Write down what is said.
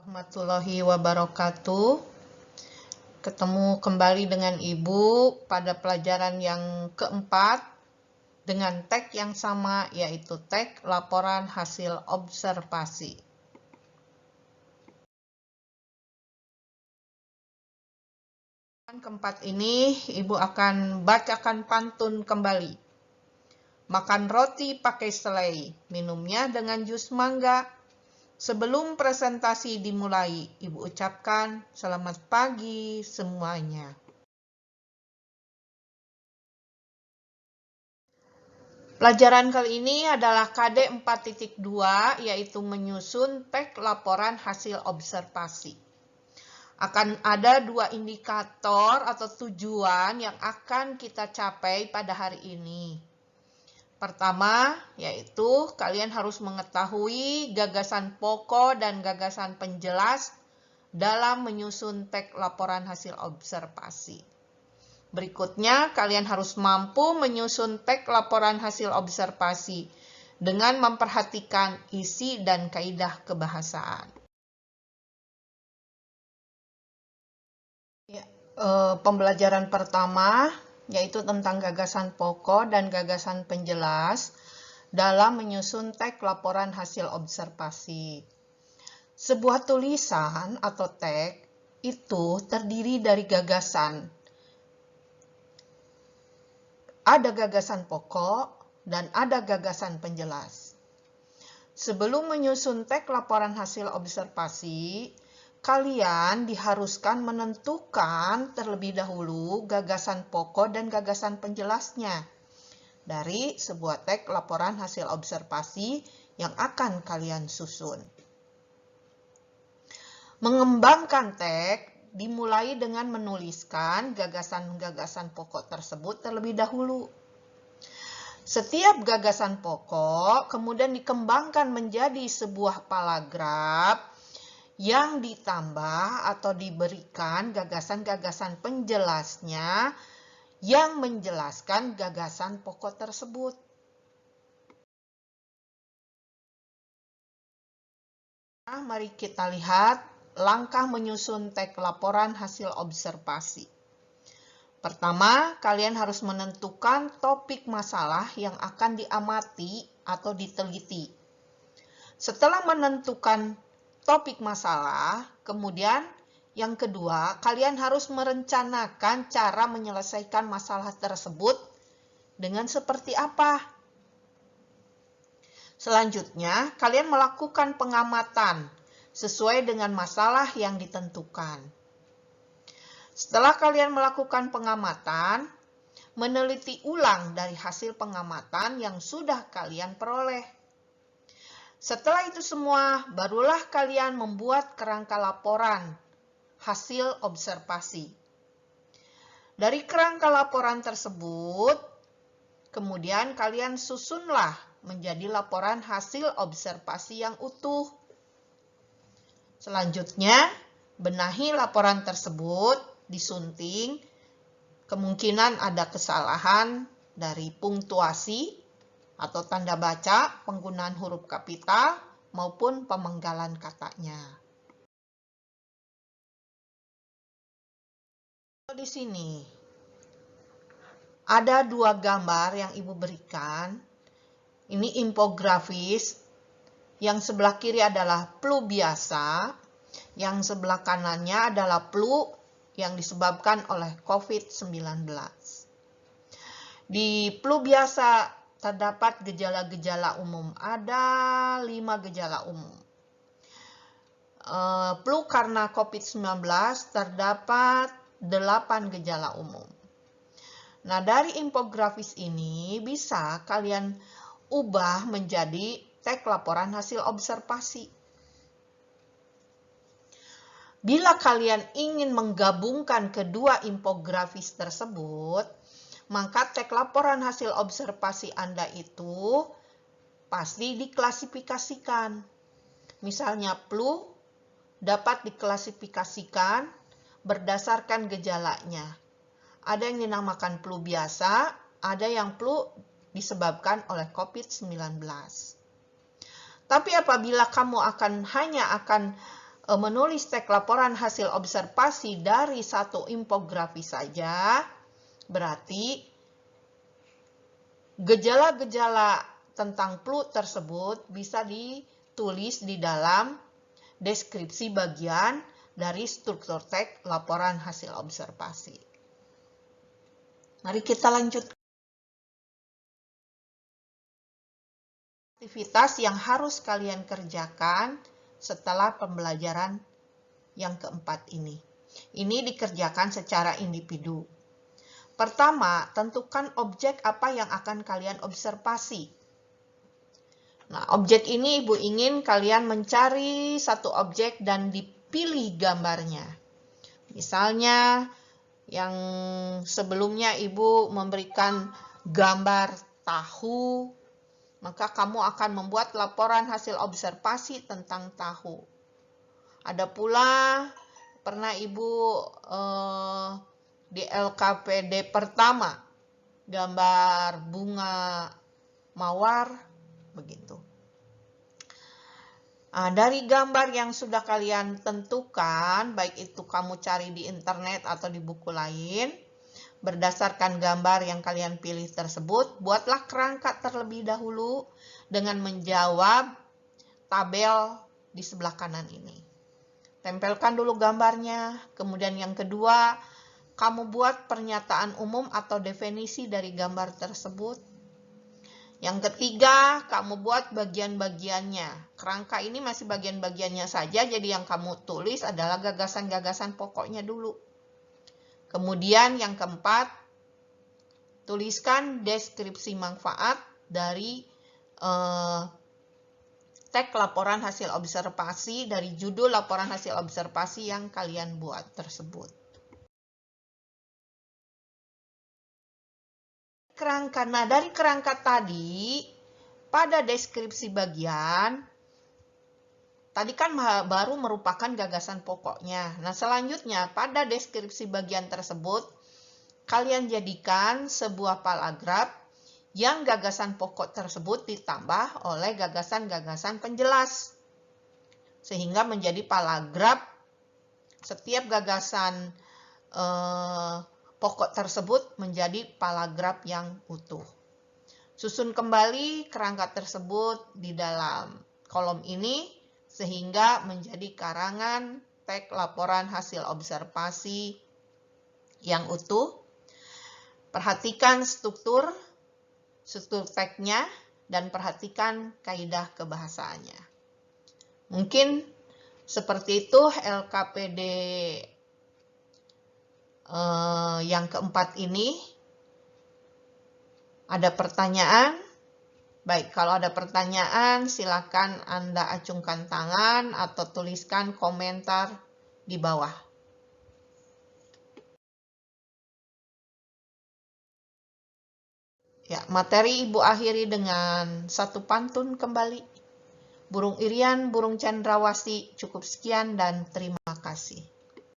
Warahmatullahi wabarakatuh. Ketemu kembali dengan Ibu pada pelajaran yang keempat dengan tag yang sama, yaitu tag laporan hasil observasi. Keempat ini Ibu akan bacakan pantun kembali. Makan roti pakai selai, minumnya dengan jus mangga. Sebelum presentasi dimulai, Ibu ucapkan selamat pagi semuanya. Pelajaran kali ini adalah KD 4.2, yaitu menyusun tag laporan hasil observasi. Akan ada dua indikator atau tujuan yang akan kita capai pada hari ini. Pertama, yaitu kalian harus mengetahui gagasan pokok dan gagasan penjelas dalam menyusun tag laporan hasil observasi. Berikutnya, kalian harus mampu menyusun tag laporan hasil observasi dengan memperhatikan isi dan kaidah kebahasaan. Pembelajaran pertama yaitu tentang gagasan pokok dan gagasan penjelas dalam menyusun tag laporan hasil observasi. Sebuah tulisan atau tag itu terdiri dari gagasan. Ada gagasan pokok dan ada gagasan penjelas. Sebelum menyusun tag laporan hasil observasi, kalian diharuskan menentukan terlebih dahulu gagasan pokok dan gagasan penjelasnya dari sebuah tag laporan hasil observasi yang akan kalian susun. Mengembangkan tag dimulai dengan menuliskan gagasan-gagasan pokok tersebut terlebih dahulu. Setiap gagasan pokok kemudian dikembangkan menjadi sebuah paragraf yang ditambah atau diberikan gagasan-gagasan penjelasnya yang menjelaskan gagasan pokok tersebut. Nah, mari kita lihat langkah menyusun tag laporan hasil observasi. Pertama, kalian harus menentukan topik masalah yang akan diamati atau diteliti. Setelah menentukan topik masalah, kemudian yang kedua, kalian harus merencanakan cara menyelesaikan masalah tersebut dengan seperti apa. Selanjutnya, kalian melakukan pengamatan sesuai dengan masalah yang ditentukan. Setelah kalian melakukan pengamatan, meneliti ulang dari hasil pengamatan yang sudah kalian peroleh. Setelah itu semua, barulah kalian membuat kerangka laporan hasil observasi. Dari kerangka laporan tersebut, kemudian kalian susunlah menjadi laporan hasil observasi yang utuh. Selanjutnya, benahi laporan tersebut, disunting. Kemungkinan ada kesalahan dari punktuasi atau tanda baca, penggunaan huruf kapital, maupun pemenggalan katanya. Di sini ada dua gambar yang Ibu berikan. Ini infografis. Yang sebelah kiri adalah flu biasa. Yang sebelah kanannya adalah flu yang disebabkan oleh COVID-19. Di flu biasa terdapat gejala-gejala umum. Ada 5 gejala umum. Flu karena COVID-19 terdapat 8 gejala umum. Nah, dari infografis ini bisa kalian ubah menjadi tag laporan hasil observasi. Bila kalian ingin menggabungkan kedua infografis tersebut, maka tag laporan hasil observasi Anda itu pasti diklasifikasikan. Misalnya flu dapat diklasifikasikan berdasarkan gejalanya. Ada yang dinamakan flu biasa, ada yang flu disebabkan oleh COVID-19. Tapi apabila kamu hanya akan menulis teks laporan hasil observasi dari satu infografis saja, berarti gejala-gejala tentang flu tersebut bisa ditulis di dalam deskripsi bagian dari struktur teks laporan hasil observasi. Mari kita lanjut. Aktivitas yang harus kalian kerjakan setelah pembelajaran yang keempat ini. Ini dikerjakan secara individu. Pertama, tentukan objek apa yang akan kalian observasi. Nah, objek ini Ibu ingin kalian mencari satu objek dan dipilih gambarnya. Misalnya, yang sebelumnya Ibu memberikan gambar tahu, maka kamu akan membuat laporan hasil observasi tentang tahu. Ada pula pernah Ibu di LKPD pertama gambar bunga mawar, begitu. Nah, dari gambar yang sudah kalian tentukan, baik itu kamu cari di internet atau di buku lain, berdasarkan gambar yang kalian pilih tersebut, buatlah kerangka terlebih dahulu dengan menjawab tabel di sebelah kanan ini. Tempelkan dulu gambarnya, kemudian yang kedua, kamu buat pernyataan umum atau definisi dari gambar tersebut. Yang ketiga, kamu buat bagian-bagiannya. Kerangka ini masih bagian-bagiannya saja, jadi yang kamu tulis adalah gagasan-gagasan pokoknya dulu. Kemudian yang keempat, tuliskan deskripsi manfaat dari teks laporan hasil observasi dari judul laporan hasil observasi yang kalian buat tersebut. Kerangka. Nah, dari kerangka tadi, pada deskripsi bagian, tadi kan baru merupakan gagasan pokoknya. Nah, selanjutnya pada deskripsi bagian tersebut, kalian jadikan sebuah paragraf yang gagasan pokok tersebut ditambah oleh gagasan-gagasan penjelas. Sehingga menjadi paragraf, setiap gagasan pokok tersebut menjadi paragraf yang utuh. Susun kembali kerangka tersebut di dalam kolom ini sehingga menjadi karangan teks laporan hasil observasi yang utuh. Perhatikan struktur teksnya dan perhatikan kaidah kebahasaannya. Mungkin seperti itu LKPD yang keempat ini. Ada pertanyaan? Baik, kalau ada pertanyaan silakan Anda acungkan tangan atau tuliskan komentar di bawah. Ya, materi Ibu akhiri dengan satu pantun kembali. Burung Irian, burung cendrawasih, cukup sekian dan terima kasih.